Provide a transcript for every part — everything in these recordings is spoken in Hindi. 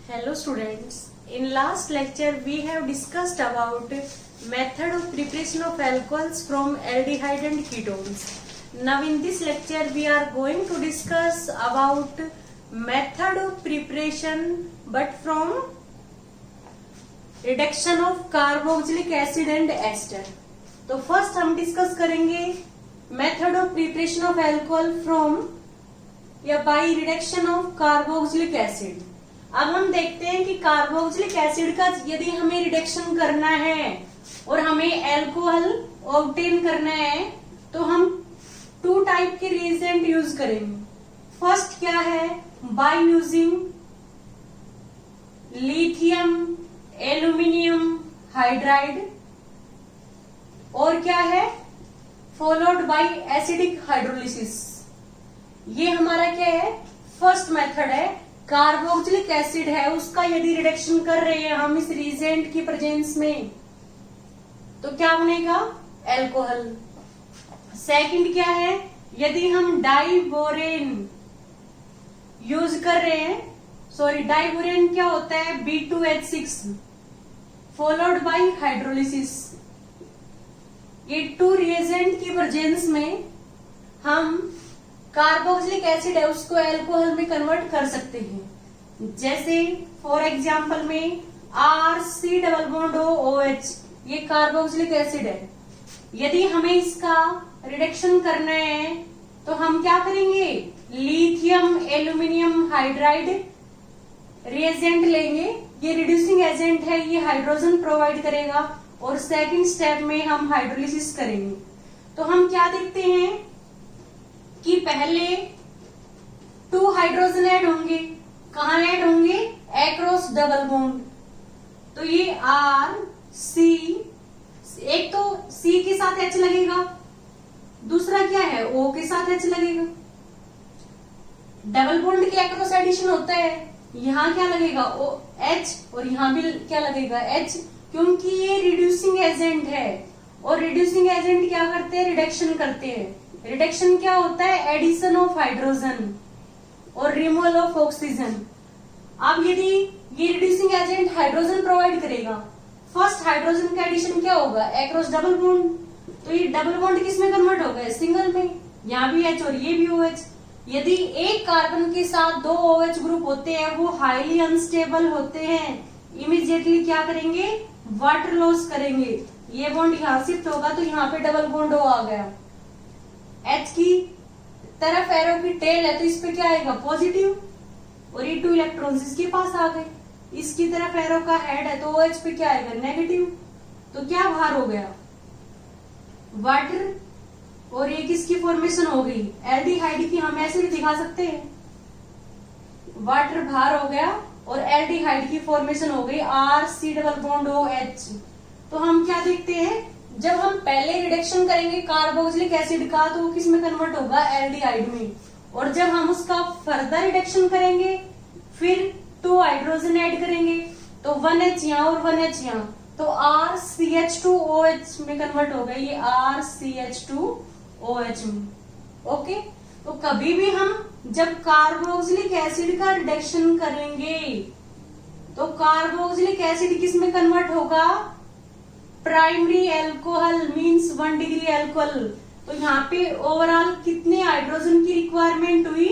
Hello students, in last lecture we have discussed about method of preparation of alcohols from aldehyde and ketones. Now in this lecture we are going to discuss about method of preparation but from reduction of carboxylic acid and ester. तो फर्स्ट हम डिस्कस करेंगे method of preparation of alcohol from या by reduction of carboxylic acid. अब हम देखते हैं कि कार्बोक्सिलिक एसिड का यदि हमें रिडक्शन करना है और हमें अल्कोहल ऑब्टेन करना है तो हम टू टाइप के रिएजेंट यूज करेंगे। फर्स्ट क्या है, by using lithium aluminium hydride, और क्या है फॉलोड बाय एसिडिक हाइड्रोलिसिस। ये हमारा क्या है, फर्स्ट मेथड है। कार्बोक्सिलिक एसिड है उसका यदि रिडक्शन कर रहे हैं हम इस रिएजेंट की प्रेजेंस में तो क्या बनेगा, अल्कोहल। सेकंड क्या है, यदि हम डाइबोरेन यूज कर रहे हैं, डाइबोरेन क्या होता है B2H6 फॉलोड बाय हाइड्रोलिसिस। ये टू रिएजेंट की प्रेजेंस में हम कार्बोक्सिलिक एसिड है उसको अल्कोहल में कन्वर्ट कर सकते हैं। जैसे फॉर एग्जांपल में RC डबल बॉन्ड OH, ये कार्बोक्सिलिक एसिड है। यदि हमें इसका रिडक्शन करना है तो हम क्या करेंगे, लिथियम एल्यूमिनियम हाइड्राइड रिएजेंट लेंगे। ये रिड्यूसिंग एजेंट है, ये हाइड्रोजन प्रोवाइड करेगा और सेकंड स्टेप में हम हाइड्रोलिसिस करेंगे। तो हम क्या देखते हैं कि पहले 2 हाइड्रोजन ऐड होंगे। कहाँ ऐड होंगे, एक्रॉस डबल बॉन्ड। तो ये RC, एक तो C के साथ H लगेगा, दूसरा क्या है O के साथ H लगेगा। डबल बॉन्ड के एक्रॉस एडिशन होता है, यहाँ क्या लगेगा H और यहाँ भी क्या लगेगा H, क्योंकि ये रिड्यूसिंग एजेंट है और रिड्यूसिंग एजेंट क्या करते हैं, रिडक्शन करते हैं। रिडक्शन क्या होता है, एडिशन ऑफ हाइड्रोजन और रिमूवल ऑफ ऑक्सीजन। अब यदि ये रिड्यूसिंग एजेंट हाइड्रोजन प्रोवाइड करेगा, फर्स्ट हाइड्रोजन का एडिशन क्या होगा, एक्रॉस डबल बॉन्ड। तो ये डबल बॉन्ड किस में कन्वर्ट होगा, सिंगल में। यहाँ भी H और ये भी OH। यदि एक कार्बन के साथ 2 OH ग्रुप होते हैं वो हाईली अनस्टेबल होते हैं, इमीडिएटली क्या करेंगे, वाटर लॉस करेंगे। ये बॉन्ड यहाँ शिफ्ट होगा तो यहाँ पे डबल बॉन्ड O आ गया। H की तरफ एरो की टेल है तो इस पे क्या आएगा, पॉजिटिव, और ये 2 इलेक्ट्रॉन्स इसके पास आ गए। इसकी तरफ एरो का हेड है तो OH पे क्या आएगा, नेगेटिव। तो क्या बाहर हो गया, वाटर, और ये किसकी फॉर्मेशन हो गई, एल्डिहाइड की। हम ऐसे भी दिखा सकते हैं, वाटर बाहर हो गया और एल्डिहाइड की फॉर्मेशन हो गई RC डबल बॉन्ड OH। तो हम क्या देखते हैं, जब हम पहले रिडक्शन करेंगे कार्बोक्सिलिक एसिड का तो वो किस में कन्वर्ट होगा, एल्डिहाइड में। और जब हम उसका फर्दर रिडक्शन करेंगे फिर 2 हाइड्रोजन ऐड करेंगे तो 1H यहाँ और 1H यहाँ, तो RCH2OH में कन्वर्ट होगा, ये RCH2OH में। ओके, तो कभी भी हम जब कार्बोक्सिलिक एसिड का रिडक्शन करेंगे तो कार्बोक्सिलिक एसिड किस में कन्वर्ट होगा, primary alcohol means 1 degree alcohol. तो यहाँ पे ओवरऑल कितने हाइड्रोजन की रिक्वायरमेंट हुई,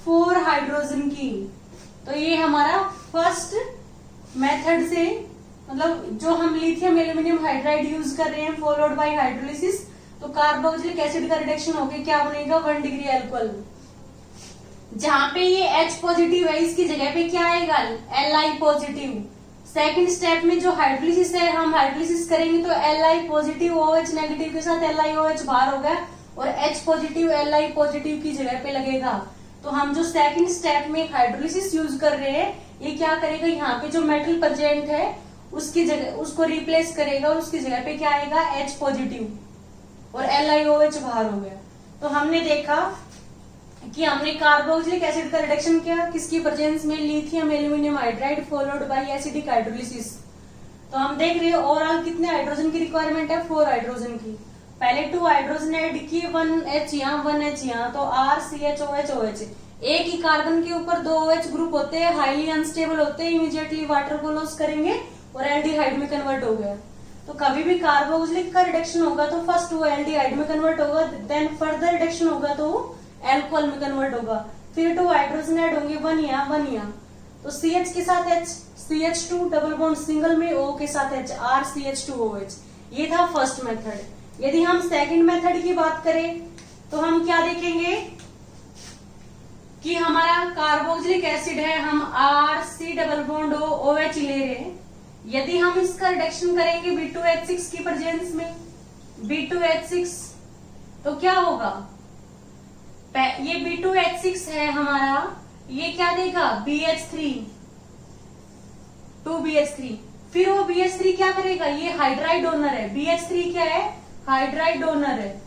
4 हाइड्रोजन की। तो ये हमारा फर्स्ट मेथड से, मतलब जो हम लिथियम एल्यूमिनियम हाइड्राइड यूज कर रहे हैं फॉलोड बाय हाइड्रोलिसिस, तो कार्बोक्सिलिक एसिड का रिडक्शन होकर क्या बनेगा, 1 डिग्री अल्कोहल। जहां पे ये H पॉजिटिव है इसकी जगह पे क्या आएगा, Li पॉजिटिव। सेकंड स्टेप में जो हाइड्रोलिसिस है, हम हाइड्रोलिसिस करेंगे तो Li पॉजिटिव OH नेगेटिव के साथ LiOH बाहर हो गया और H पॉजिटिव Li पॉजिटिव की जगह पे लगेगा। तो हम जो सेकंड स्टेप में हाइड्रोलिसिस यूज कर रहे हैं ये क्या करेगा, यहाँ पे जो मेटल प्रेजेंट है उसकी जगह उसको रिप्लेस करेगा और उसकी जगह पे क्या आएगा, H पॉजिटिव और LiOH बाहर हो गया। तो हमने देखा कि हमने कार्बोक्सिलिक एसिड का रिडक्शन किया किसकी प्रेजेंस में, lithium aluminium hydride followed bye acidic hydrolysis. तो हम देख रहे हैं ओवरऑल कितने हाइड्रोजन की रिक्वायरमेंट है, 4 हाइड्रोजन की। पहले 2 हाइड्रोजन ऐड किए, 1H यहाँ 1H यहाँ, तो RCHOH OH। एक ही कार्बन के ऊपर दो OH ग्रुप होते हैं, हाईली अनस्टेबल होते हैं, इमीडिएटली वाटर को लॉस करेंगे और एल्डिहाइड में कन्वर्ट हो गया। तो कभी भी कार्बोक्सिलिक का रिडक्शन होगा तो फर्स्ट वो एल्डिहाइड में कन्वर्ट होगा, देन फर्दर रिडक्शन होगा तो वो एल्कोहल में कन्वर्ट होगा। फिर 2 हाइड्रोजन ऐड होंगे, 1 यहाँ 1 यहाँ, तो CH के साथ H, CH2 double bond single में O के साथ H, RCH2OH। ये था फर्स्ट मेथड। यदि हम सेकंड मेथड की बात करें तो हम क्या देखेंगे कि हमारा कार्बोक्सिलिक एसिड है, हम RC डबल बॉन्ड OH ले रहे हैं। यदि हम इसका रिडक्शन करेंगे B2H6 की प्रेजेंस में, B2H6, तो क्या होगा, ये B2H6 है हमारा, ये क्या देगा BH3, 2BH3। फिर वो BH3 क्या करेगा, ये हाइड्राइड डोनर है, BH3 क्या है, हाइड्राइड डोनर है,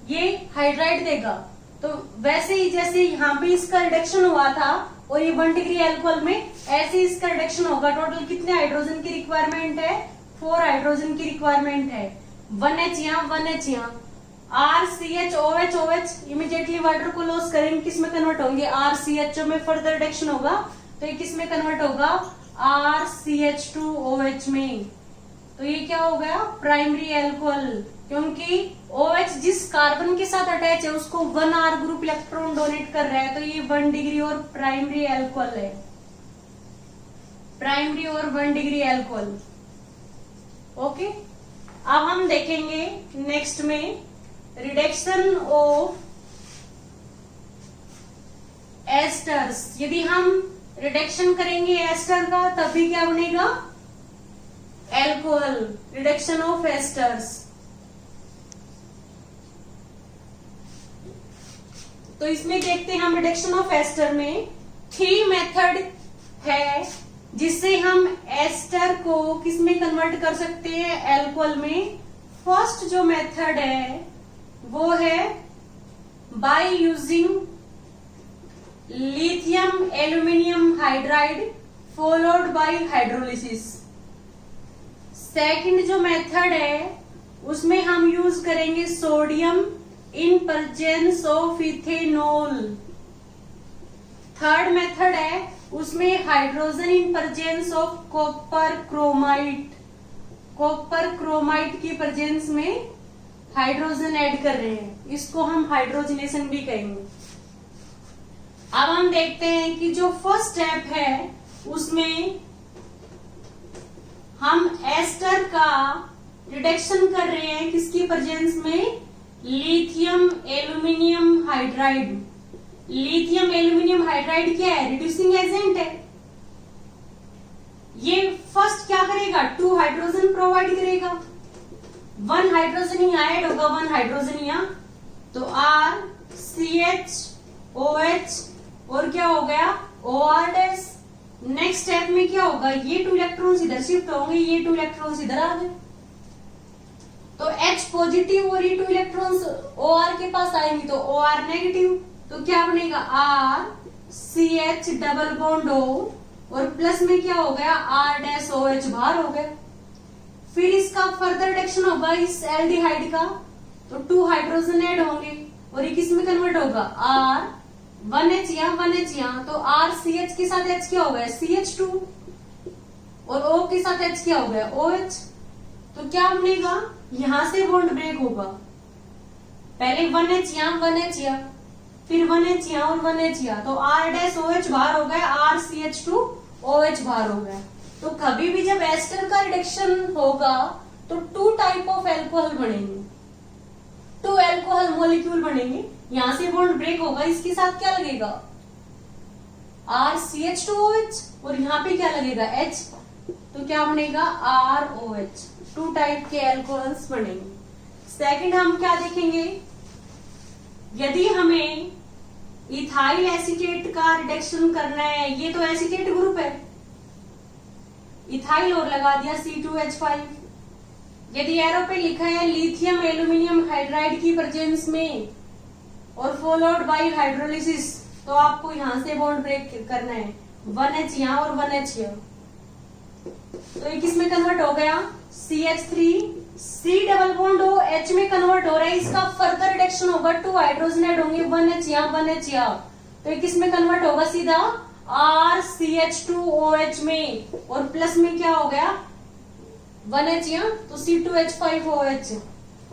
ये हाइड्राइड देगा। तो वैसे ही जैसे यहाँ पे इसका रिडक्शन हुआ था और ये 1 डिग्री अल्कोहल में, ऐसे इसका रिडक्शन होगा। टोटल कितने हाइड्रोजन की रिक्वायरमेंट है, 4 हाइड्रोजन की रिक्वायरमेंट है, 1H यहाँ 1H यहाँ, RCH OH इमीडिएटली वाटर को लॉस करेंगे, किस में कन्वर्ट होंगे, RCHO में फर्दर रिडक्शन होगा तो ये किस में कन्वर्ट होगा, RCH2OH में। तो ये क्या हो गया, प्राइमरी अल्कोहल, क्योंकि OH जिस कार्बन के साथ अटैच है उसको 1R ग्रुप इलेक्ट्रॉन डोनेट कर रहा है, तो ये 1 डिग्री और प्राइमरी अल्कोहल है, प्राइमरी और 1 डिग्री अल्कोहल। ओके, अब हम देखेंगे नेक्स्ट में रिडक्शन ऑफ एस्टर्स। यदि हम रिडक्शन करेंगे एस्टर का तभी क्या बनेगा, एल्कोहल, रिडक्शन ऑफ एस्टर्स। तो इसमें देखते हैं हम रिडक्शन ऑफ एस्टर में 3 मेथड है जिससे हम एस्टर को किस में कन्वर्ट कर सकते हैं, एल्कोहल में। फर्स्ट जो मेथड है वो है by using lithium aluminium hydride followed by hydrolysis. Second जो मेथड है उसमें हम यूज करेंगे sodium in presence of ethanol. Third method है उसमें hydrogen in presence of copper chromite, copper chromite की प्रेजेंस में हाइड्रोजन ऐड कर रहे हैं, इसको हम हाइड्रोजनेशन भी कहेंगे। अब हम देखते हैं कि जो फर्स्ट स्टेप है उसमें हम एस्टर का रिडक्शन कर रहे हैं किसकी प्रेजेंस में, lithium aluminium hydride. Lithium aluminium hydride क्या है, रिड्यूसिंग एजेंट है। ये फर्स्ट क्या करेगा, 2 हाइड्रोजन प्रोवाइड करेगा, 1 हाइड्रोजन ही ऐड होगा, 1 हाइड्रोजन यहाँ, तो RCH OH और क्या हो गया, OR-। नेक्स्ट स्टेप में क्या होगा, ये 2 इलेक्ट्रॉन्स इधर शिफ्ट होंगे, ये 2 इलेक्ट्रॉन्स इधर आ गए, तो H पॉजिटिव और ये 2 इलेक्ट्रॉन्स OR के पास आएंगे तो OR नेगेटिव, तो क्या बनेगा, RCH डबल बॉन्ड O और प्लस में क्या हो गया, R-OH बाहर हो गया। फिर इसका फर्दर रिडक्शन होगा इस एल्डिहाइड का, तो 2 हाइड्रोजन ऐड होंगे और ये किस में कन्वर्ट होगा, R1H यहाँ 1H यहाँ, तो RCH के साथ H क्या हो गया, CH2 और O के साथ H क्या हो गया, OH। तो क्या बनेगा, यहां से बॉन्ड ब्रेक होगा, पहले 1H यहाँ 1H यहाँ, फिर 1H यहाँ और 1H यहाँ, तो R-OH बाहर हो गया, RCH2OH बाहर हो गया। तो कभी भी जब एस्टर का रिडक्शन होगा तो 2 टाइप ऑफ एल्कोहल बनेंगे, 2 एल्कोहल मॉलिक्यूल बनेंगे, यहां से बॉन्ड ब्रेक होगा, इसके साथ क्या लगेगा, RCH2OH और यहाँ पे क्या लगेगा, H, तो क्या बनेगा, ROH। 2 टाइप के एल्कोहल्स बनेंगे। सेकंड हम क्या देखेंगे, यदि हमें इथाइल एसीटेट का रिडक्शन करना है, ये तो एसीटेट ग्रुप है, इथाइल और लगा दिया C2H5। यदि एरो पे लिखा है लिथियम एल्यूमिनियम हाइड्राइड की प्रेजेंस में और फॉलोड बाय हाइड्रोलिसिस, तो आपको यहां से बॉन्ड ब्रेक करना है, 1H यहाँ और 1H यहाँ, तो ये किस में कन्वर्ट हो गया, CH3 C double bond O H में कन्वर्ट हो रहा है, इसका फर्दर रिडक्शन होगा, 2 हाइड्रोजन ऐड होंगे, 1H यहाँ 1H यहाँ, तो ये किस में कन्वर्ट होगा सीधा RCH2OH में, और प्लस में क्या हो गया 1H यहाँ, तो C2H5OH,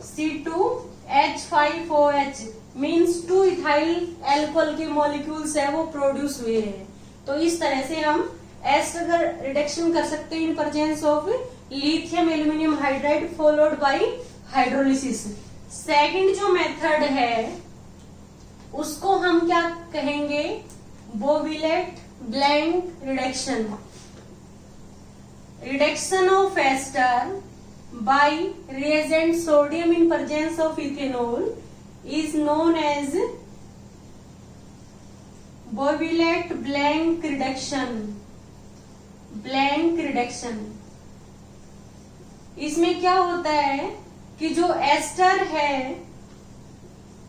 C2H5OH means 2 ethyl alcohol के मॉलिक्यूल्स है वो प्रोड्यूस हुए हैं। तो इस तरह से हम एस्टर रिडक्शन कर सकते हैं in presence of lithium aluminium hydride followed by hydrolysis. Second जो मेथड है उसको हम क्या कहेंगे, Bouveault Blanc reduction. Reduction of ester by reagent sodium in presence of ethanol is known as Bovillac blank reduction. Blank reduction इसमें क्या होता है कि जो एस्टर है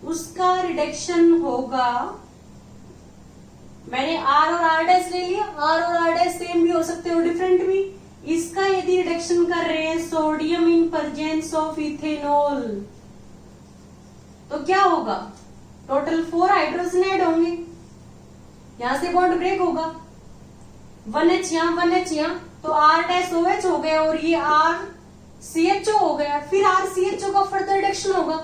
उसका रिडक्शन होगा, मैंने R और R डैश ले लिया, R और R डैश सेम भी हो सकते हैं और डिफरेंट भी। इसका यदि रिडक्शन कर रहे हैं sodium in presence of ethanol तो क्या होगा, टोटल 4 हाइड्रोजन ऐड होंगे, यहां से बॉन्ड ब्रेक होगा, 1H यहाँ 1H यहाँ, तो R डैश OH हो गया और ये RCHO हो गया, फिर RCHO का फर्दर रिडक्शन होगा,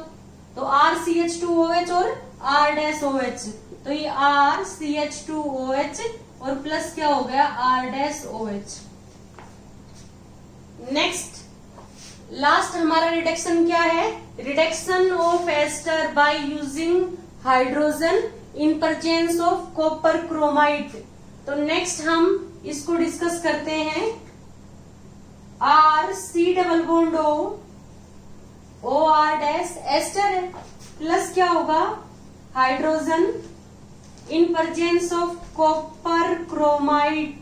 तो RCH2OH और R डैश OH, तो ये RCH2OH और प्लस क्या हो गया R dash OH। Next last हमारा रिडक्शन क्या है, reduction of ester by using hydrogen in presence of copper chromide. तो नेक्स्ट हम इसको डिस्कस करते हैं। RC double bond OR dash ester है, प्लस क्या होगा hydrogen in presence of copper chromide.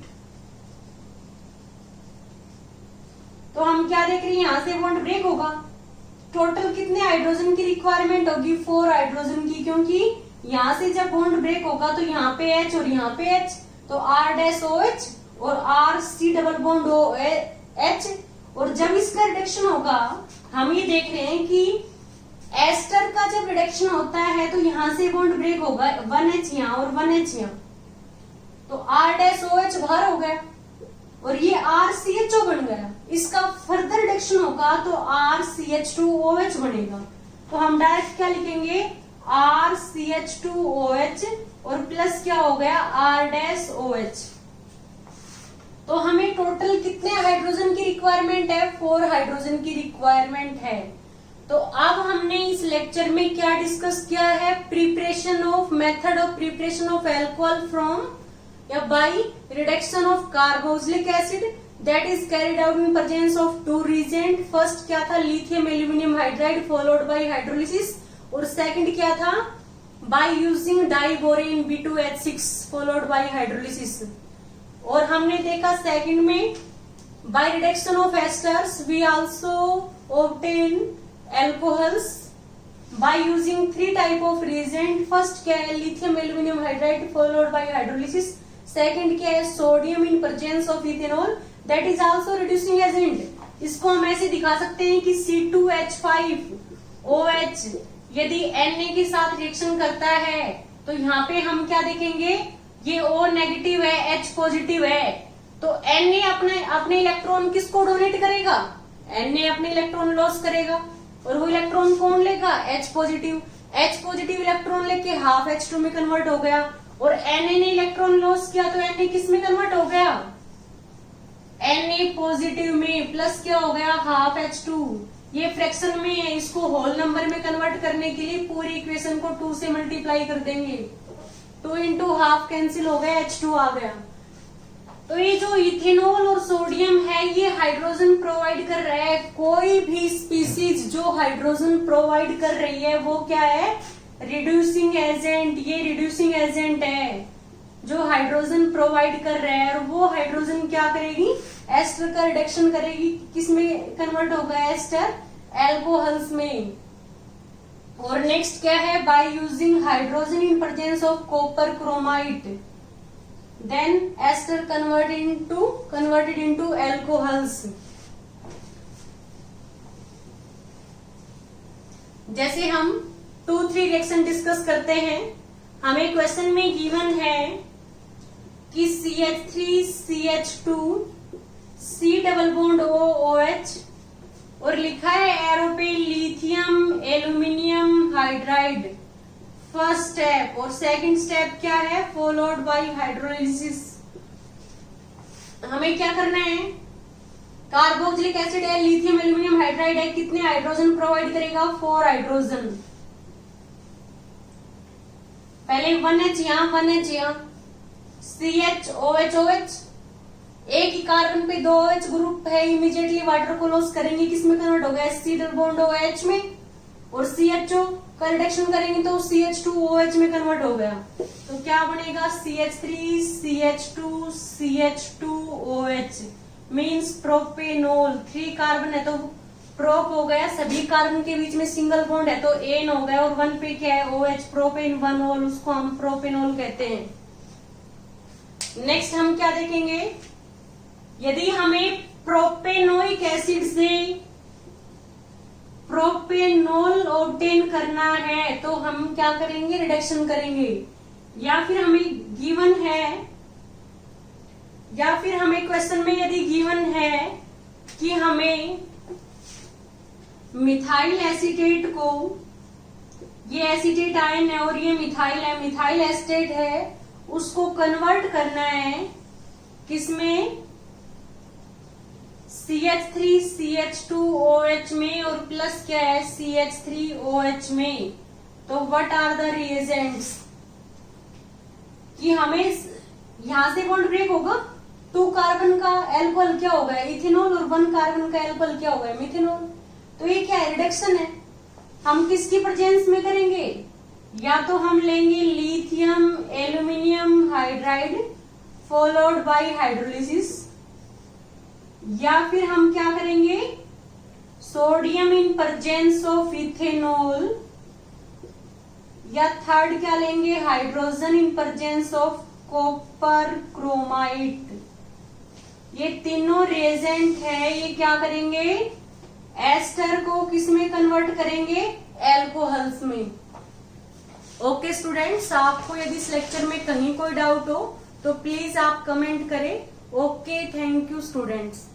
तो हम क्या देख रहे हैं, यहां से बॉन्ड ब्रेक होगा, टोटल कितने हाइड्रोजन की रिक्वायरमेंट होगी 4 हाइड्रोजन की, क्योंकि यहां से जब बॉन्ड ब्रेक होगा तो यहाँ पे H और यहाँ पे H, तो R डैश OH और RC डबल बॉन्ड OH, और जब इसका रिडक्शन होगा हम ये देख रहे हैं कि एस्टर का जब रिडक्शन होता है तो यहां से बॉन्ड ब्रेक होगा, 1H यहाँ और 1H यहाँ, तो R डैश OH बाहर हो गया और ये RCHO बन गया, इसका फर्दर रिडक्शन होगा तो RCH2OH बनेगा, तो हम डायरेक्ट क्या लिखेंगे RCH2OH और प्लस क्या हो गया R डैश OH। तो हमें टोटल कितने हाइड्रोजन की रिक्वायरमेंट है, 4 हाइड्रोजन की रिक्वायरमेंट है। तो अब हमने इस लेक्चर में क्या डिस्कस किया है, preparation of method of preparation of alcohol from या by reduction of carboxylic acid that is carried out in presence of 2 reagent. First क्या था lithium aluminium hydride followed by hydrolysis, और सेकंड क्या था by using diborane B2H6 followed by hydrolysis. और हमने देखा सेकंड में by reduction of esters we also obtain alcohols by using 3 type of reagent. First क्या है lithium aluminium hydride followed by hydrolysis, second क्या है sodium in presence of ethanol that is also reducing agent. इसको हम ऐसे दिखा सकते हैं कि C2H5OH यदि Na के साथ रिएक्शन करता है तो यहाँ पे हम क्या देखेंगे, ये O नेगेटिव है H पॉजिटिव है, तो Na अपने इलेक्ट्रॉन किसको डोनेट करेगा, Na अपने इलेक्ट्रॉन लॉस करेगा, और वो इलेक्ट्रॉन कौन लेगा H पॉजिटिव इलेक्ट्रॉन लेके हाफ H2 में कन्वर्ट हो गया, और Na ने इलेक्ट्रॉन लॉस किया तो Na किस में कन्वर्ट हो गया Na पॉजिटिव में, प्लस क्या हो गया हाफ H2। ये फ्रैक्शन में है, इसको होल नंबर में कन्वर्ट करने के लिए पूरी इक्वेशन को 2 से मल्टीप्लाई कर देंगे, 2 इंटू हाफ कैंसिल हो गया H2 आ गया। तो ये जो इथेनॉल और सोडियम है ये हाइड्रोजन प्रोवाइड कर रहा है, कोई भी स्पीसीज जो हाइड्रोजन प्रोवाइड कर रही है वो क्या है रिड्यूसिंग एजेंट। ये रिड्यूसिंग एजेंट है जो हाइड्रोजन प्रोवाइड कर रहा है, और वो हाइड्रोजन क्या करेगी एस्टर का रिडक्शन करेगी, किसमें कन्वर्ट होगा एस्टर एल्कोहल्स में। और नेक्स्ट क्या है by using hydrogen in presence of copper chromide then ester converted into alcohols। जैसे हम 2-3 रिएक्शन डिस्कस करते हैं, हमें क्वेश्चन में गिवन है कि CH3CH2 C double bond OOH और लिखा है एरो पे lithium aluminium hydride first step, और सेकंड स्टेप क्या है, फॉलोड बाय हाइड्रोलिसिस। हमें क्या करना है, कार्बोक्सिलिक एसिड है, लिथियम एल्यूमिनियम हाइड्राइड है, कितने हाइड्रोजन प्रोवाइड करेगा, 4 हाइड्रोजन। पहले 1H यहां 1H यहां, CHOH एक ही कार्बन पे 2H ग्रुप है, इमीडिएटली वाटर को लॉस करेंगे, किसमें कन्वर्ट होगा, C डबल बॉन्ड OH में, और CHO का रिडक्शन करेंगे तो CH2OH में कन्वर्ट हो गया। तो क्या बनेगा, CH3CH2CH2OH मीन्स प्रोपेनोल। 3 कार्बन है तो प्रोप हो गया, सभी कार्बन के बीच में सिंगल बॉन्ड है तो एन हो गया, और 1 पे क्या है, OH प्रोपेन 1 उसको हम प्रोपेनोल कहते हैं। नेक्स्ट हम क्या देखेंगे, यदि हमें प्रोपेनोइक एसिड से प्रोपेनोल ऑब्टेन करना है तो हम क्या करेंगे, रिडक्शन करेंगे, या फिर हमें गिवन है, या फिर हमें क्वेश्चन में यदि गिवन है कि हमें मिथाइल एसीटेट को, ये एसीटेट आयन है और ये मिथाइल है, मिथाइल एसीटेट है, उसको कन्वर्ट करना है किसमें, CH3CH2OH में, और प्लस क्या है, CH3OH में। तो व्हाट आर द रिएजेंट्स, कि हमें यहां से बॉन्ड ब्रेक होगा, 2 कार्बन का एल्कोहल क्या होगा, इथेनॉल, और 1 कार्बन का एल्कोहल क्या होगा, मिथेनॉल। तो ये क्या है, रिडक्शन है। हम किसकी प्रेजेंस में करेंगे, या तो हम लेंगे lithium aluminium hydride followed by hydrolysis, या फिर हम क्या करेंगे, sodium in presence of ethanol, या थर्ड क्या लेंगे, hydrogen in presence of copper chromide. ये तीनों रिएजेंट है, ये क्या करेंगे, एस्टर को किसमें कन्वर्ट करेंगे, एल्कोहल्स में। ओके स्टूडेंट्स, आपको यदि इस लेक्चर में कहीं कोई डाउट हो तो प्लीज आप कमेंट करें। Okay, thank you students.